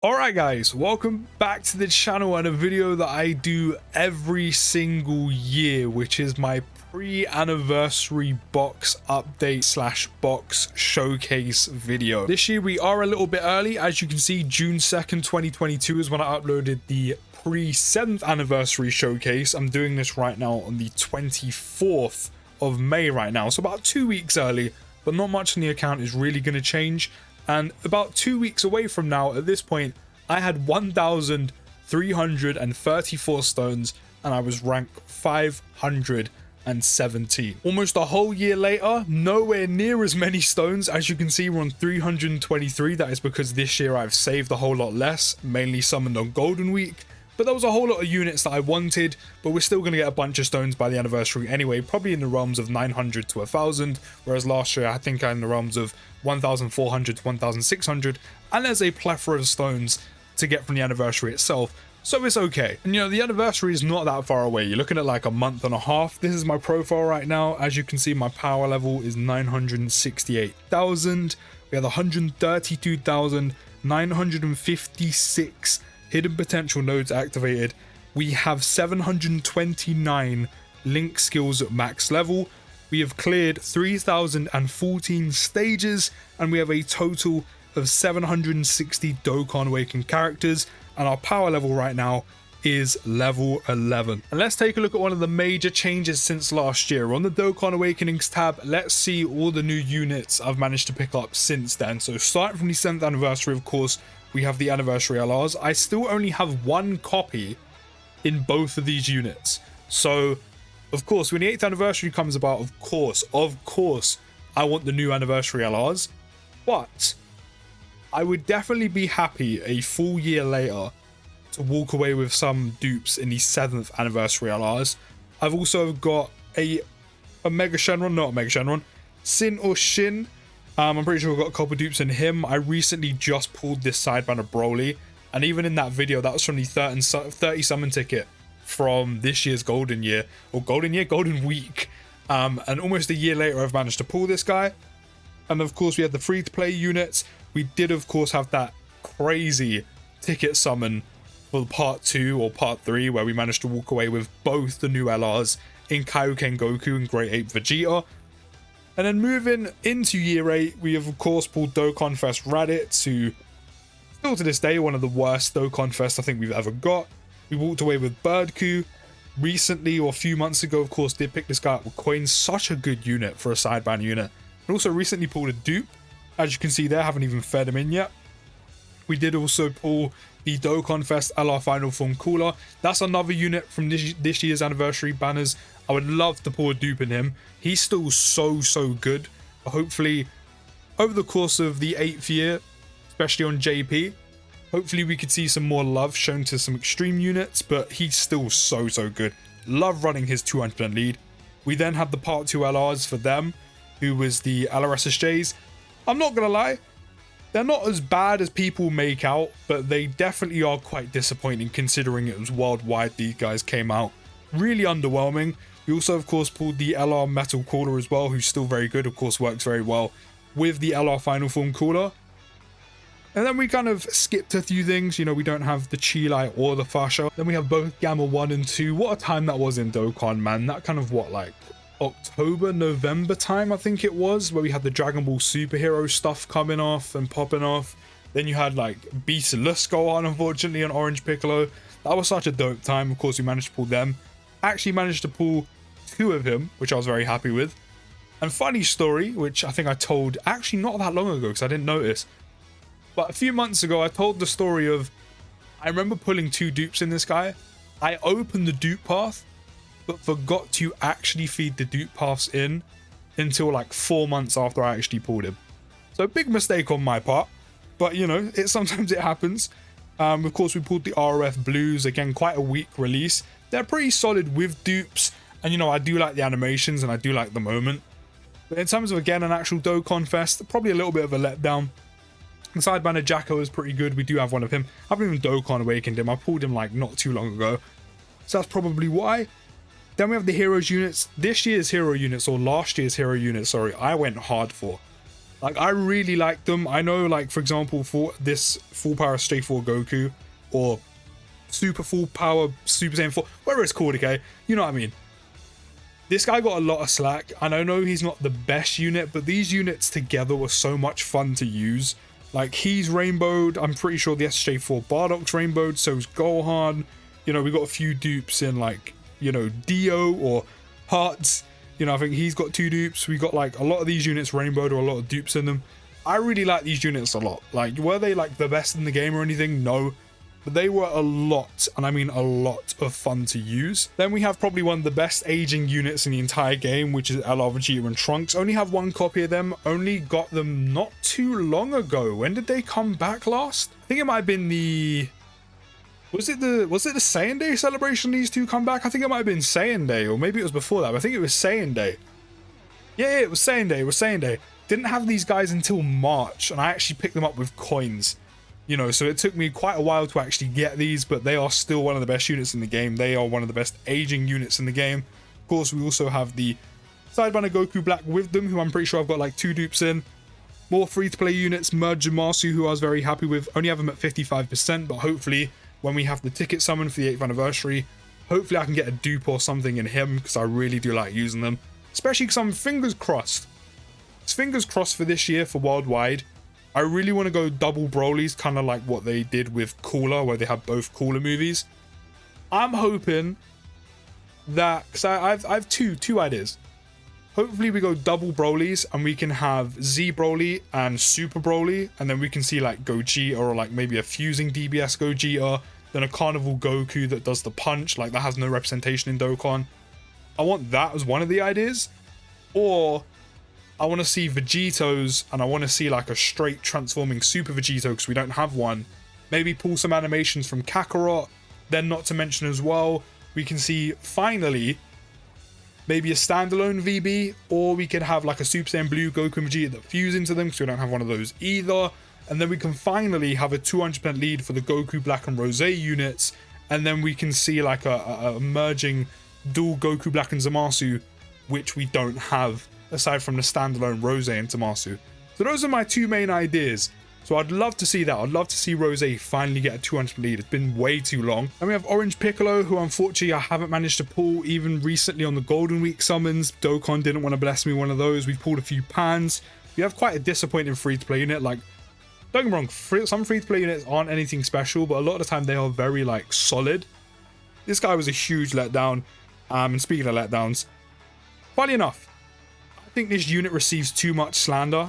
Alright guys, welcome back to the channel and a video that I do every single year, which is my pre-anniversary box update slash box showcase video. This year we are a little bit early. As you can see, June 2nd 2022 is when I uploaded the pre-7th anniversary showcase. I'm doing this right now on the 24th of May right now, so about 2 weeks early, but not much on the account is really going to change. And about 2 weeks away from now, at this point, I had 1,334 stones and I was ranked 517. Almost a whole year later, nowhere near as many stones. As you can see, we're on 323. That is because this year I've saved a whole lot less, mainly summoned on Golden Week. But there was a whole lot of units that I wanted, but we're still going to get a bunch of stones by the anniversary anyway, probably in the realms of 900 to 1,000, whereas last year I think I'm in the realms of 1,400 to 1,600, and there's a plethora of stones to get from the anniversary itself, so it's okay. And you know, the anniversary is not that far away. You're looking at like a month and a half. This is my profile right now. As you can see, my power level is 968,000. We have 132,956 hidden potential nodes activated. We have 729 link skills at max level. We have cleared 3,014 stages, and we have a total of 760 Dokkan Awakened characters, and our power level right now is level 11. And let's take a look at one of the major changes since last year. On the Dokkan Awakenings tab, let's see all the new units I've managed to pick up since then. So starting from the 7th anniversary, of course, we have the anniversary LRs. I still only have one copy in both of these units. So, of course, when the 8th anniversary comes about, of course, I want the new anniversary LRs. But I would definitely be happy a full year later to walk away with some dupes in the 7th anniversary LRs. I've also got a Mega Shenron, not a Mega Shenron, Sin or Shin. I'm pretty sure I've got a couple dupes in him. I recently just pulled this sideband of Broly, and even in that video, that was from the 30 summon ticket from this year's Golden Year, or Golden Week. And almost a year later, I've managed to pull this guy. And of course, we had the free-to-play units. We did, of course, have that crazy ticket summon for part 2 or part 3, where we managed to walk away with both the new LRs in Kaioken Goku and Great Ape Vegeta. And then moving into year 8, we have of course pulled Dokkan Fest Raditz, who still to this day one of the worst Dokkan Fest I think we've ever got. We walked away with Birdku. Recently, or a few months ago, of course, did pick this guy up with coins. Such a good unit for a sideband unit. And also recently pulled a dupe. As you can see there, haven't even fed him in yet. We did also pull the Dokkan Fest LR Final Form Cooler. That's another unit from this year's anniversary banners. I would love to pull a dupe in him. He's still so good. Hopefully, over the course of the 8th year, especially on JP, hopefully we could see some more love shown to some extreme units, but he's still so good. Love running his 200% lead. We then had the part 2 LRs for them, who was the LRSSJs. I'm not gonna lie, they're not as bad as people make out, but they definitely are quite disappointing considering it was worldwide these guys came out. Really underwhelming. We also, of course, pulled the LR Metal Cooler as well, who's still very good, of course, works very well with the LR Final Form Cooler. And then we kind of skipped a few things. You know, we don't have the Chilai or the Fasha. Then we have both Gamma 1 and 2. What a time that was in Dokkan, man. That kind of, what, like October, November time, I think it was, where we had the Dragon Ball superhero stuff coming off and popping off. Then you had, like, Beast go on, unfortunately, and Orange Piccolo. That was such a dope time. Of course, we managed to pull them. Actually managed to pull 2 of him, which I was very happy with. And funny story, which I think I told actually not that long ago because I didn't notice, but a few months ago I told the story of, I remember pulling 2 dupes in this guy. I opened the dupe path but forgot to actually feed the dupe paths in until like 4 months after I actually pulled him. So big mistake on my part, but you know, sometimes it happens. Of course, we pulled the RF Blues, again quite a weak release. They're pretty solid with dupes, and you know, I do like the animations and I do like the moment. But in terms of, again, an actual Dokkan Fest, probably a little bit of a letdown. The sideband of Jacko is pretty good. We do have one of him. I haven't even Dokkan Awakened him. I pulled him like not too long ago. So that's probably why. Then we have the Heroes units. This year's Hero units, or last year's Hero units, sorry, I went hard for. Like, I really like them. I know, like, for example, for this full power Stage 4 Goku, or super full power Super Saiyan 4, whatever it's called, okay? You know what I mean? This guy got a lot of slack, and I know he's not the best unit, but these units together were so much fun to use. Like, he's rainbowed. I'm pretty sure the SJ4 Bardock's rainbowed, so's Gohan. You know, we got a few dupes in, like, you know, Dio or Hearts. You know, I think he's got 2 dupes. We got, like, a lot of these units rainbowed or a lot of dupes in them. I really like these units a lot. Like, were they, like, the best in the game or anything? No. But they were a lot, and I mean a lot, of fun to use. Then we have probably one of the best aging units in the entire game, which is LR Vegeta and Trunks. Only have 1 copy of them. Only got them not too long ago. When did they come back last? I think it might have been the... Was it the Saiyan Day celebration these two come back? I think it might have been Saiyan Day, or maybe it was before that, but I think it was Saiyan Day. Yeah, it was Saiyan Day, it was Saiyan Day. Didn't have these guys until March, and I actually picked them up with coins. You know, so it took me quite a while to actually get these, but they are still one of the best units in the game. They are one of the best aging units in the game. Of course, we also have the Sidebanner Goku Black with them, who I'm pretty sure I've got like 2 dupes in. More free-to-play units, Merge Masu, who I was very happy with. Only have them at 55%, but hopefully when we have the ticket summon for the 8th anniversary, hopefully I can get a dupe or something in him, because I really do like using them. Especially because I'm fingers crossed. It's fingers crossed for this year for Worldwide. I really want to go double Broly's, kind of like what they did with Cooler, where they have both Cooler movies. I'm hoping that, because I have two ideas. Hopefully we go double Broly's and we can have Z Broly and Super Broly, and then we can see like Gogeta, or like maybe a fusing DBS Gogeta, then a Carnival Goku that does the punch, like that has no representation in Dokkan. I want that as one of the ideas. Or I want to see Vegetos, and I want to see like a straight transforming Super Vegeto, because we don't have one. Maybe pull some animations from Kakarot. Then, not to mention as well, we can see finally maybe a standalone VB, or we could have like a Super Saiyan Blue Goku and Vegeta that fuse into them, because we don't have one of those either. And then we can finally have a 200% lead for the Goku Black and Rose units, and then we can see like a merging dual Goku Black and Zamasu, which we don't have aside from the standalone Rose and Zamasu. So those are my 2 main ideas. So I'd love to see that. I'd love to see Rose finally get a 200 lead. It's been way too long. And we have Orange Piccolo, who unfortunately I haven't managed to pull even recently on the Golden Week summons. Dokkan didn't want to bless me one of those. We've pulled a few pans. We have quite a disappointing free-to-play unit. Like, don't get me wrong, some free-to-play units aren't anything special, but a lot of the time they are very like solid. This guy was a huge letdown. And speaking of letdowns, funny enough, I think this unit receives too much slander.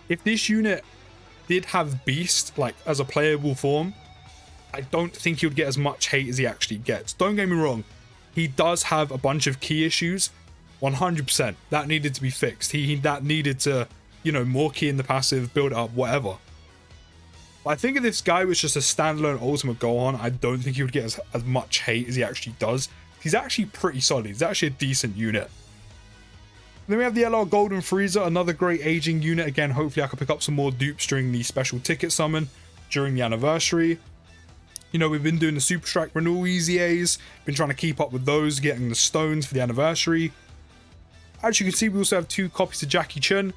If this unit did have Beast, like, as a playable form, I don't think he would get as much hate as he actually gets. Don't get me wrong, he does have a bunch of key issues, 100%. That needed to be fixed. That needed to, you know, more key in the passive, build it up, whatever. But I think if this guy was just a standalone Ultimate Gohan, I don't think he would get as much hate as he actually does. He's actually pretty solid. He's actually a decent unit. Then we have the LR Golden Frieza, another great aging unit. Again, hopefully I can pick up some more dupes during the special ticket summon during the anniversary. You know, we've been doing the Super Strike Renewal EZAs, been trying to keep up with those, getting the stones for the anniversary. As you can see, we also have 2 copies of Jackie Chun.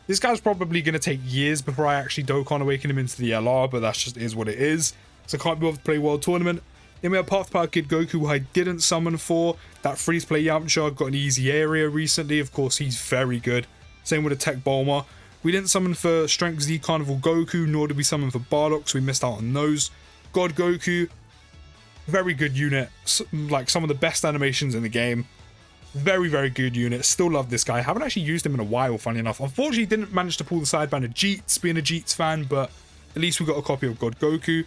This guy's probably going to take years before I actually Dokkan Awaken him into the LR, but that just is what it is. So I can't be able to play World Tournament. Then we have Path Power Kid Goku, who I didn't summon for. That free-to-play Yamcha got an easy area recently. Of course, he's very good. Same with a Tech Bulma. We didn't summon for Strength Z Carnival Goku, nor did we summon for Bardock, so we missed out on those. God Goku, very good unit. Like, some of the best animations in the game. Very, very good unit. Still love this guy. Haven't actually used him in a while, funny enough. Unfortunately, didn't manage to pull the sidebanner Jeets, being a Jeets fan, but at least we got a copy of God Goku.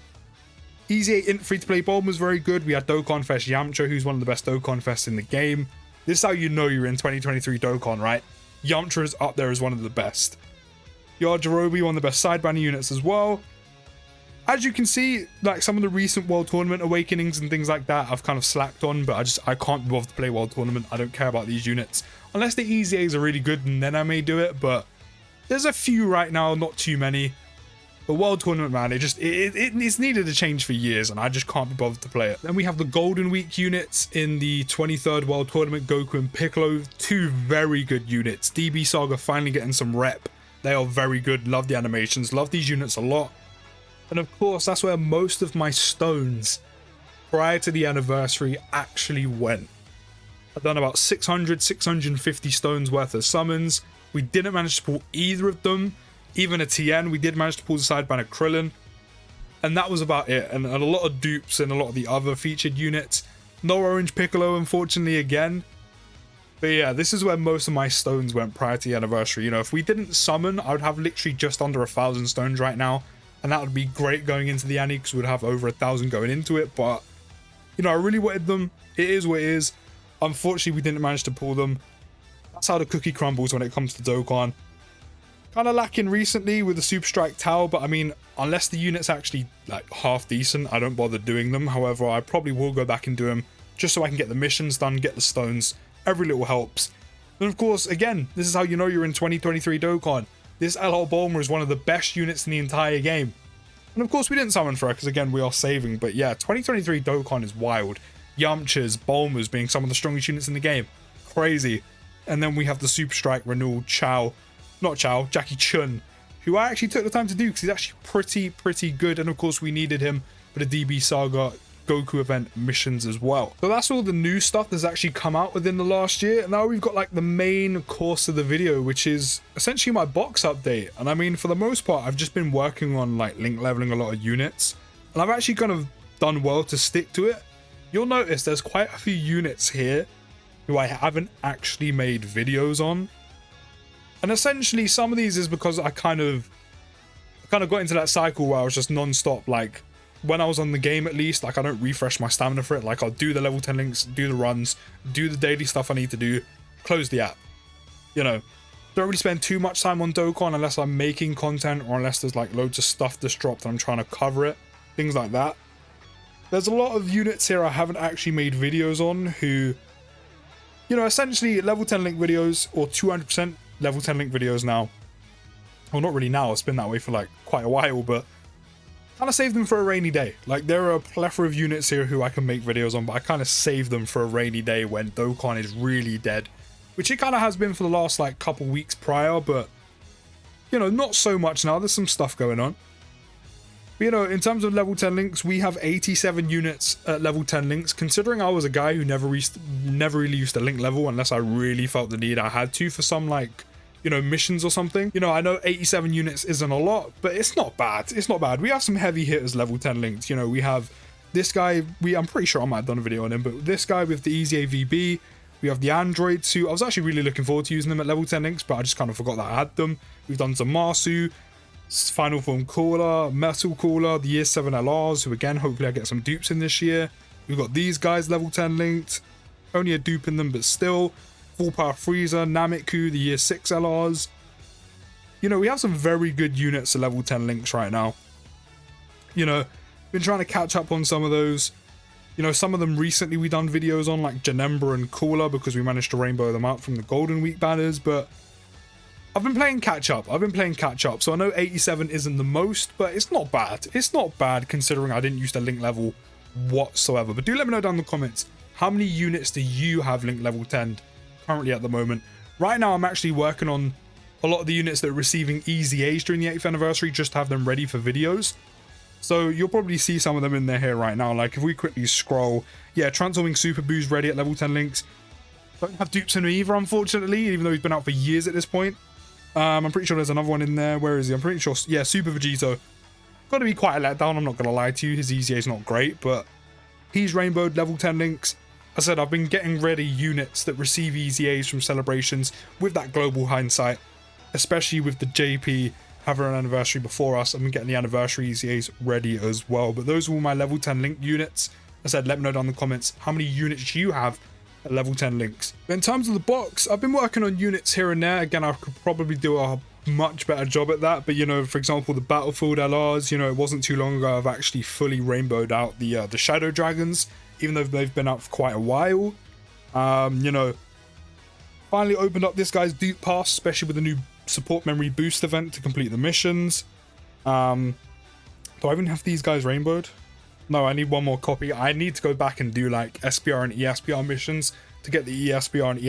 Easy 8 int free-to-play Bomb was very good. We had Dokkan Fest Yamcha, who's one of the best Dokkan Fests in the game. This is how you know you're in 2023 Dokkan, right? Yamcha is up there as one of the best. Yajirobe, one of the best sidebanner units as well. As you can see, like, some of the recent World Tournament Awakenings and things like that, I've kind of slacked on, but I can't be bothered to play World Tournament. I don't care about these units. Unless the EZAs are really good, and then I may do it, but there's a few right now, not too many. But World Tournament, man, it's needed a change for years, and I just can't be bothered to play it. Then we have the Golden Week units in the 23rd World Tournament, Goku and Piccolo. 2 very good units. DB Saga finally getting some rep. They are very good. Love the animations. Love these units a lot. And of course, that's where most of my stones prior to the anniversary actually went. I've done about 600, 650 stones worth of summons. We didn't manage to pull either of them. Even a TN, we did manage to pull the sideband of Krillin. And that was about it. And a lot of dupes and a lot of the other featured units. No Orange Piccolo, unfortunately, again. But yeah, this is where most of my stones went prior to the anniversary. You know, if we didn't summon, I would have literally just under 1,000 stones right now. And that would be great going into the Annie because we'd have over 1,000 going into it. But, you know, I really wanted them. It is what it is. Unfortunately, we didn't manage to pull them. That's how the cookie crumbles when it comes to Dokkan. Kind of lacking recently with the Super Strike Tau, but I mean, unless the unit's actually like half decent, I don't bother doing them. However, I probably will go back and do them just so I can get the missions done, get the stones. Every little helps. And of course, again, this is how you know you're in 2023 Dokkan. This LR Bulma is one of the best units in the entire game. And of course, we didn't summon for her because again, we are saving. But yeah, 2023 Dokkan is wild. Yamchas, Bulmas being some of the strongest units in the game. Crazy. And then we have the Super Strike renewal Jackie Chun, who I actually took the time to do because he's actually pretty good. And of course, we needed him for the DB Saga Goku event missions as well. So that's all the new stuff that's actually come out within the last year. And now we've got like the main course of the video, which is essentially my box update. And I mean, for the most part, I've just been working on like link leveling a lot of units, and I've actually kind of done well to stick to it. You'll notice there's quite a few units here who I haven't actually made videos on. And essentially some of these is because I kind of got into that cycle where I was just non-stop, like when I was on the game at least, like I don't refresh my stamina for it. Like I'll do the level 10 links, do the runs, do the daily stuff I need to do, close the app. You know, don't really spend too much time on Dokkan unless I'm making content or unless there's like loads of stuff that's dropped and I'm trying to cover it, things like that. There's a lot of units here I haven't actually made videos on who, you know, essentially level 10 link videos or 200% level 10 link videos now. Well, not really now, it's been that way for like quite a while, but kind of save them for a rainy day. Like there are a plethora of units here who I can make videos on, but I kind of save them for a rainy day when Dokkan is really dead, which it kind of has been for the last like couple weeks prior, but you know, not so much now. There's some stuff going on. But, you know, in terms of level 10 links, we have 87 units at level 10 links. Considering I was a guy who never really used to link level unless I really felt the need I had to for some like, you know, missions or something. You know, I know 87 units isn't a lot, but it's not bad. It's not bad. We have some heavy hitters level 10 links. You know, we have this guy, I'm pretty sure I might have done a video on him, but this guy with the Easy AVB, we have the androids who I was actually really looking forward to using them at level 10 links, but I just kind of forgot that I had them. We've done some Masu, Final Form Caller, Metal Caller, the Year 7 LRs, who again, hopefully I get some dupes in this year. We've got these guys level 10 linked, only a dupe in them, but still. Full Power Freezer, Nameku, the Year 6 LRs. You know, we have some very good units at level 10 links right now. You know, been trying to catch up on some of those. You know, some of them recently we done videos on, like Janemba and Cooler, because we managed to rainbow them out from the Golden Week banners, but I've been playing catch up. So I know 87 isn't the most, but it's not bad. It's not bad considering I didn't use the link level whatsoever. But do let me know down in the comments, how many units do you have link level 10 currently at the moment? Right now, I'm actually working on a lot of the units that are receiving easy A's during the 8th anniversary, just to have them ready for videos. So you'll probably see some of them in there here right now. Like if we quickly scroll, yeah, Transforming Super Boo's ready at level 10 links. Don't have dupes in him either, unfortunately, even though he's been out for years at this point. I'm pretty sure there's another one in there. Where is he? I'm pretty sure, yeah, Super Vegito. Got to be quite a letdown, I'm not going to lie to you. His EZA is not great, but he's rainbowed level 10 links. I said I've been getting ready units that receive EZAs from celebrations with that global hindsight, especially with the JP having an anniversary before us. I've been getting the anniversary EZAs ready as well. But those are all my level 10 link units. I said let me know down in the comments how many units you have at level 10 links. In terms of the box, I've been working on units here and there. Again, I could probably do a much better job at that, but you know, for example, the Battlefield LRs, you know, it wasn't too long ago I've actually fully rainbowed out the Shadow Dragons, even though they've been out for quite a while. You know, finally opened up this guy's dupe pass, especially with the new support memory boost event to complete the missions. Do I even have these guys rainbowed? No, I need one more copy. I need to go back and do like SPR and ESPR missions to get the ESPR and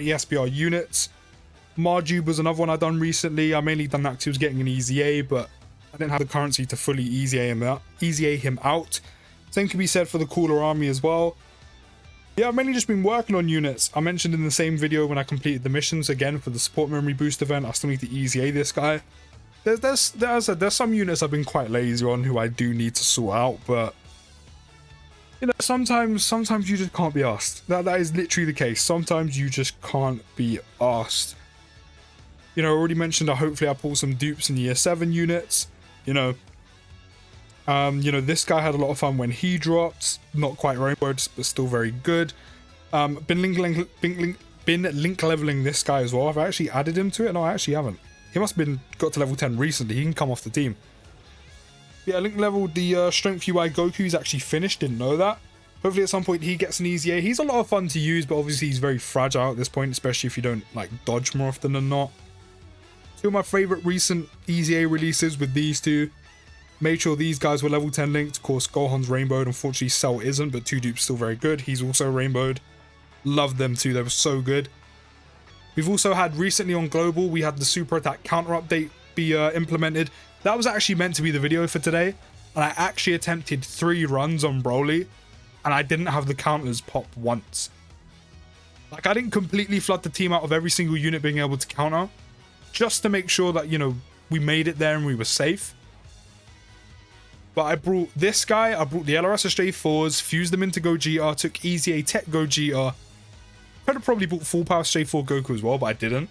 ESPR units. Marjube was another one I done recently. I mainly done that because he was getting an easy A, but I didn't have the currency to fully easy A him out. Same can be said for the Cooler Army as well. Yeah, I've mainly just been working on units. I mentioned in the same video when I completed the missions again for the support memory boost event, I still need to easy A this guy. There's some units I've been quite lazy on who I do need to sort out, but you know, sometimes you just can't be asked. That is literally the case. Sometimes you just can't be asked. You know, I already mentioned that hopefully I pull some dupes in year 7 units. You know, this guy had a lot of fun when he dropped. Not quite rainbowed, but still very good. Been link leveling this guy as well. I've actually added him to it. No, I actually haven't. He must have got to level 10 recently. He can come off the team. Yeah, link leveled the Strength UI Goku. He's actually finished. Didn't know that. Hopefully at some point he gets an easy A. He's a lot of fun to use, but obviously he's very fragile at this point, especially if you don't like dodge more often than not. Two of my favorite recent easy A releases with these two. Made sure these guys were level 10 linked. Of course, Gohan's rainbowed. Unfortunately, Cell isn't, but 2 dupes still very good. He's also rainbowed. Loved them too. They were so good. We've also had recently on Global, we had the Super Attack counter update be implemented. That was actually meant to be the video for today. And I actually attempted 3 runs on Broly. And I didn't have the counters pop once. Like, I didn't completely flood the team out of every single unit being able to counter. Just to make sure that, you know, we made it there and we were safe. But I brought this guy, I brought the LRS Stray 4s, fused them into Gogeta, took Easy A Tech Gogeta. Could have probably brought full power Stray 4 Goku as well, but I didn't.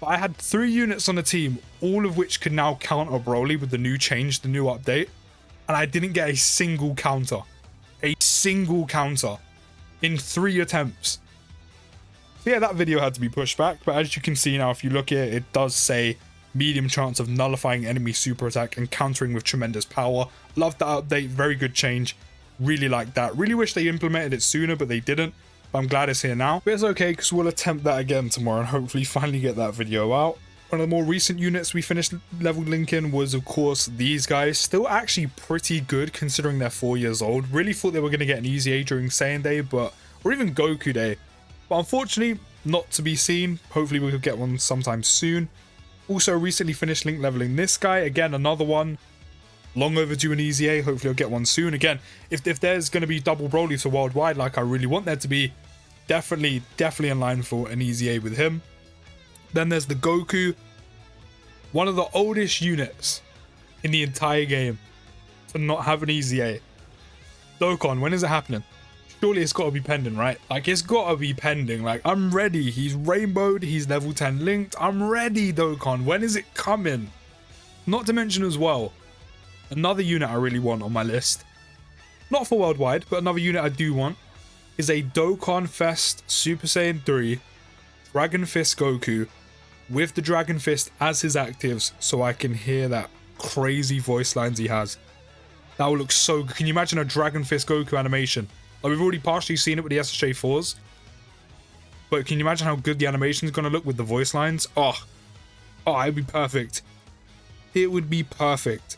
But I had 3 units on the team, all of which could now counter Broly with the new change, the new update. And I didn't get a single counter. A single counter. In 3 attempts. So yeah, that video had to be pushed back, but as you can see now, if you look here, it does say medium chance of nullifying enemy super attack and countering with tremendous power. Love that update, very good change. Really like that. Really wish they implemented it sooner, but they didn't. But I'm glad it's here now. But it's okay, because we'll attempt that again tomorrow and hopefully finally get that video out. One of the more recent units we finished level linking was, of course, these guys. Still actually pretty good considering they're 4 years old. Really thought they were going to get an easy A during Saiyan Day, or even Goku Day. But unfortunately, not to be seen. Hopefully we could get one sometime soon. Also recently finished link leveling this guy. Again, another one. Long overdue an easy A. Hopefully I'll get one soon. Again, if there's going to be double Broly for worldwide, like I really want there to be, definitely in line for an easy A with him. Then there's the Goku. One of the oldest units in the entire game to not have an easy A. Dokkan, when is it happening? Surely it's got to be pending, right? Like, it's got to be pending. Like, I'm ready. He's rainbowed. He's level 10 linked. I'm ready, Dokkan. When is it coming? Not to mention as well, another unit I really want on my list. Not for worldwide, but another unit I do want is a Dokkan Fest Super Saiyan 3 Dragon Fist Goku with the Dragon Fist as his actives so I can hear that crazy voice lines he has. That will look so good. Can you imagine a Dragon Fist Goku animation? Like, we've already partially seen it with the SSJ4s. But can you imagine how good the animation is going to look with the voice lines? Oh, it'd be perfect. It would be perfect.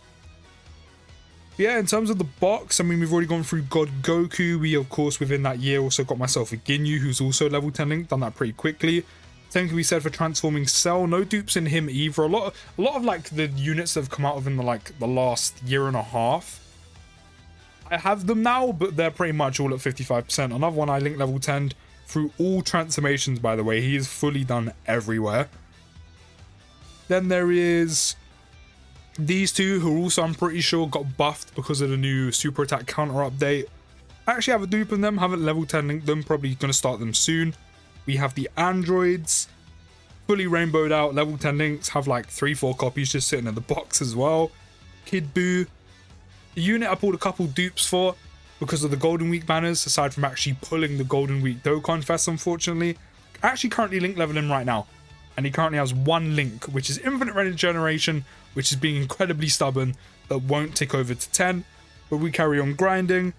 Yeah, in terms of the box, I mean, we've already gone through God Goku. We, of course, within that year also got myself a Ginyu, who's also level 10 linked. Done that pretty quickly. Same can be said for transforming Cell. No dupes in him either. A lot of like the units that have come out of him the last year and a half. I have them now, but they're pretty much all at 55%. Another one I linked level 10 through all transformations, by the way. He is fully done everywhere. Then there is these two, who also I'm pretty sure got buffed because of the new Super Attack counter update. I actually have a dupe in them, haven't level 10 linked them, probably going to start them soon. We have the androids, fully rainbowed out, level 10 links, have like 3-4 copies just sitting in the box as well. Kid Buu. The unit I pulled a couple dupes for because of the Golden Week banners, aside from actually pulling the Golden Week Dokkan Fest, unfortunately. I actually currently link level him right now. And he currently has 1 link, which is Infinite Regeneration, which is being incredibly stubborn, that won't tick over to 10. But we carry on grinding.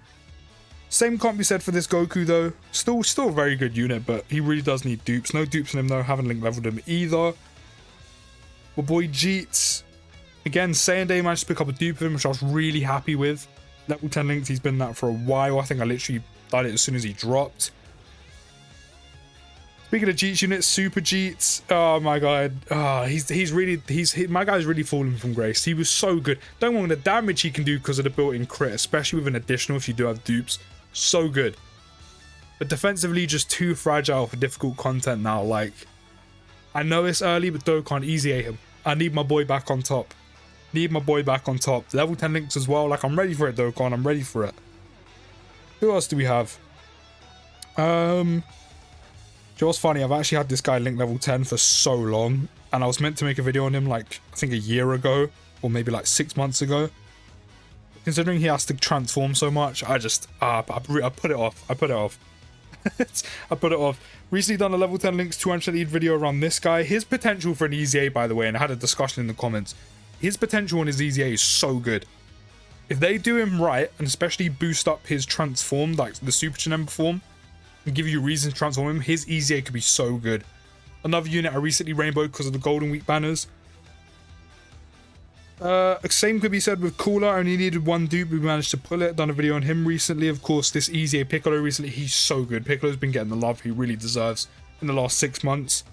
Same can't be said for this Goku though. Still a very good unit, but he really does need dupes. No dupes in him though, haven't link leveled him either. My boy Jeets. Again, Saiyan Day managed to pick up a dupe of him, which I was really happy with. Level 10 linked, he's been that for a while. I think I literally did it as soon as he dropped. Speaking of Jeets units, Super Jeets. Oh my god. My guy's really fallen from grace. He was so good. Don't want the damage he can do because of the built-in crit, especially with an additional if you do have dupes. So good. But defensively, just too fragile for difficult content now. Like, I know it's early, but Dokkan, easy A him. I need my boy back on top. Level 10 links as well. Like, I'm ready for it, Dokkan. I'm ready for it. Who else do we have? Just funny, I've actually had this guy link level 10 for so long, and I was meant to make a video on him like, I think a year ago, or maybe like 6 months ago. Considering he has to transform so much, I just, I put it off. I put it off. Recently done a level 10 links 200 lead video around this guy. His potential for an easy A, by the way, and I had a discussion in the comments. His potential on his easy A is so good. If they do him right, and especially boost up his transform, like the Super Chinemba form, and give you reason to transform him, his easy A could be so good. Another unit I recently rainbowed because of the Golden Week banners. Same could be said with Cooler. I only needed one dupe. We managed to pull it. Done a video on him recently. Of course, this easy A Piccolo recently. He's so good. Piccolo's been getting the love he really deserves in the last 6 months.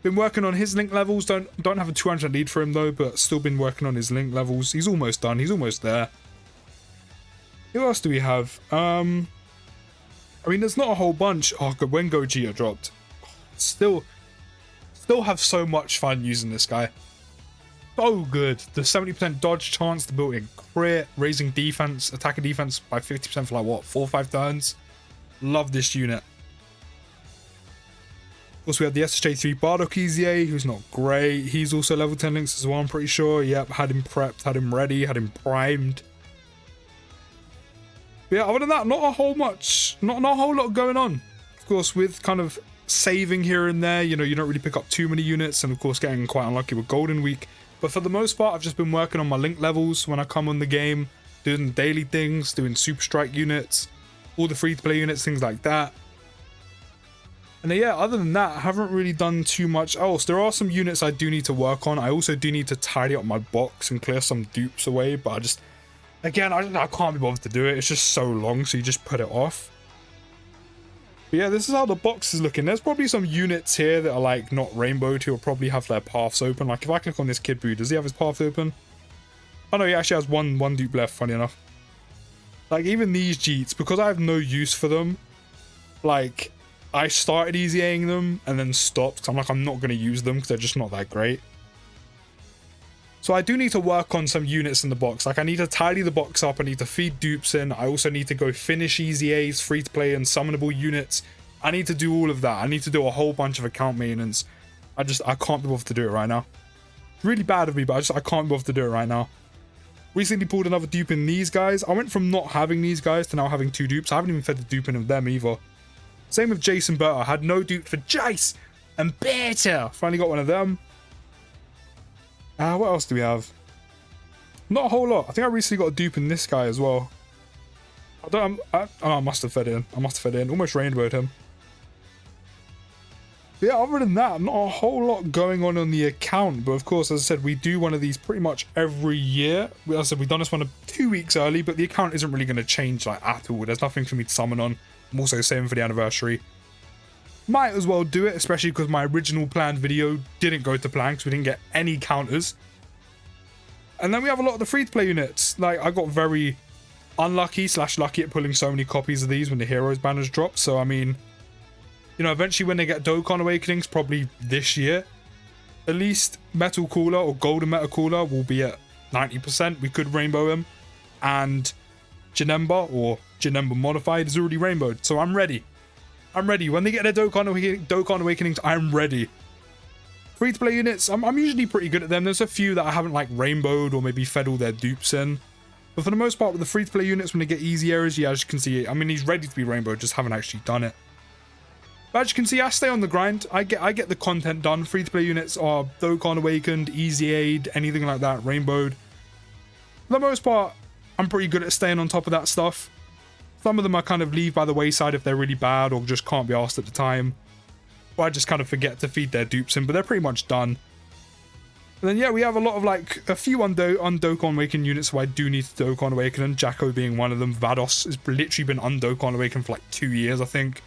Been working on his link levels. Don't have a 200 lead for him though, but still been working on his link levels. He's almost done. He's almost there. Who else do we have? I mean, there's not a whole bunch. Oh god, when Gogeta dropped. Still have so much fun using this guy. So good. The 70% dodge chance, the built-in crit, raising defense, attack and defense by 50% for like what, 4 or 5 turns. Love this unit. Of course, we have the SJ3 Bardock EZA, who's not great. He's also level 10 links as well, I'm pretty sure. Yep, had him prepped, had him ready, had him primed. But yeah, other than that, not a whole lot going on. Of course, with kind of saving here and there, you know, you don't really pick up too many units, and of course getting quite unlucky with Golden Week. But for the most part, I've just been working on my link levels when I come on the game, doing daily things, doing Super Strike units, all the free-to-play units, things like that. And then, yeah, other than that, I haven't really done too much else. There are some units I do need to work on. I also do need to tidy up my box and clear some dupes away, but I just... Again, I can't be bothered to do it. It's just so long, so you just put it off. But yeah, this is how the box is looking. There's probably some units here that are like not rainbowed who will probably have their paths open. Like if I click on this Kid Buu, does he have his path open? Oh no, he actually has one dupe left, funny enough. Like even these Jeets, because I have no use for them, like I started easy-aing them and then stopped. I'm like, I'm not going to use them because they're just not that great. So I do need to work on some units in the box. Like I need to tidy the box up. I need to feed dupes in. I also need to go finish easy A's, free to play and summonable units. I need to do all of that. I need to do a whole bunch of account maintenance. I can't be bothered to do it right now. It's really bad of me, but I can't be bothered to do it right now. Recently pulled another dupe in these guys. I went from not having these guys to now having 2 dupes. I haven't even fed the dupe in of them either. Same with Jason Berta. I had no dupe for Jace and Berta. Finally got one of them. What else do we have? Not a whole lot. I think I recently got a dupe in this guy as well. I must have fed in. Almost rainbowed him. But yeah, other than that, not a whole lot going on the account. But of course, as I said, we do one of these pretty much every year. As I said, we've done this one 2 weeks early, but the account isn't really going to change like at all. There's nothing for me to summon on. I'm also saving for the anniversary. Might as well do it, especially because my original planned video didn't go to plan because we didn't get any counters. And then we have a lot of the free-to-play units. Like, I got very unlucky / lucky at pulling so many copies of these when the Heroes banners dropped. So, I mean, you know, eventually when they get Dokkan Awakenings, probably this year, at least Metal Cooler or Golden Metal Cooler will be at 90%. We could rainbow him. And Chinemba or Chinemba Modified is already rainbowed. So I'm ready. When they get their Dokkan Awakenings, I'm ready. Free-to-play units, I'm usually pretty good at them. There's a few that I haven't like rainbowed or maybe fed all their dupes in. But for the most part, with the free-to-play units, when they get easy areas, yeah, as you can see, I mean, he's ready to be rainbowed, just haven't actually done it. But as you can see, I stay on the grind. I get the content done. Free-to-play units are Dokkan Awakened, Easy Aid, anything like that, rainbowed. For the most part, I'm pretty good at staying on top of that stuff. Some of them I kind of leave by the wayside if they're really bad or just can't be asked at the time. Or I just kind of forget to feed their dupes in, but they're pretty much done. And then yeah, we have a lot of like a few Dokkan Awakened units who I do need to Dokkan Awaken, and Jacko being one of them. Vados has literally been Dokkan Awakened for like 2 years, I think.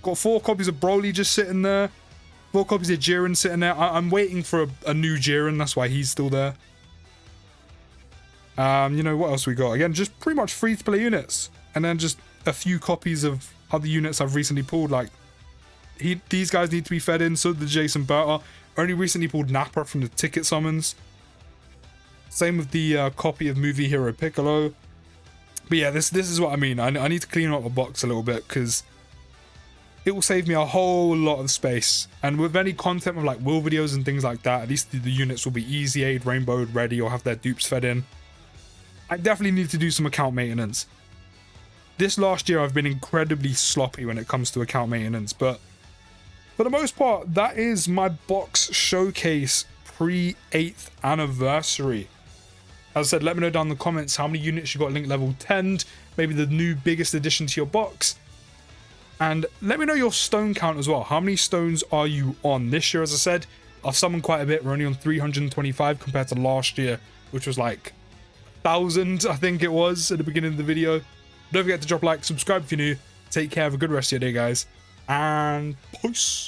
Got 4 copies of Broly just sitting there. 4 copies of Jiren sitting there. I'm waiting for a new Jiren. That's why he's still there. You know, what else we got? Again, just pretty much free-to-play units. And then just a few copies of other units I've recently pulled. Like, these guys need to be fed in. So did Jason Berta. Only recently pulled Nappa from the ticket summons. Same with the copy of Movie Hero Piccolo. But yeah, this is what I mean. I need to clean up the box a little bit because it will save me a whole lot of space. And with any content with like will videos and things like that, at least the units will be easy aid, rainbowed, ready, or have their dupes fed in. I definitely need to do some account maintenance. This last year I've been incredibly sloppy when it comes to account maintenance, but for the most part, that is my box showcase pre-8th anniversary. As I said, let me know down in the comments how many units you got linked level 10, maybe the new biggest addition to your box. And let me know your stone count as well. How many stones are you on? This year, as I said, I've summoned quite a bit. We're only on 325 compared to last year, which was like 1,000, I think it was, at the beginning of the video. Don't forget to drop a like, subscribe if you're new. Take care, have a good rest of your day, guys. And peace.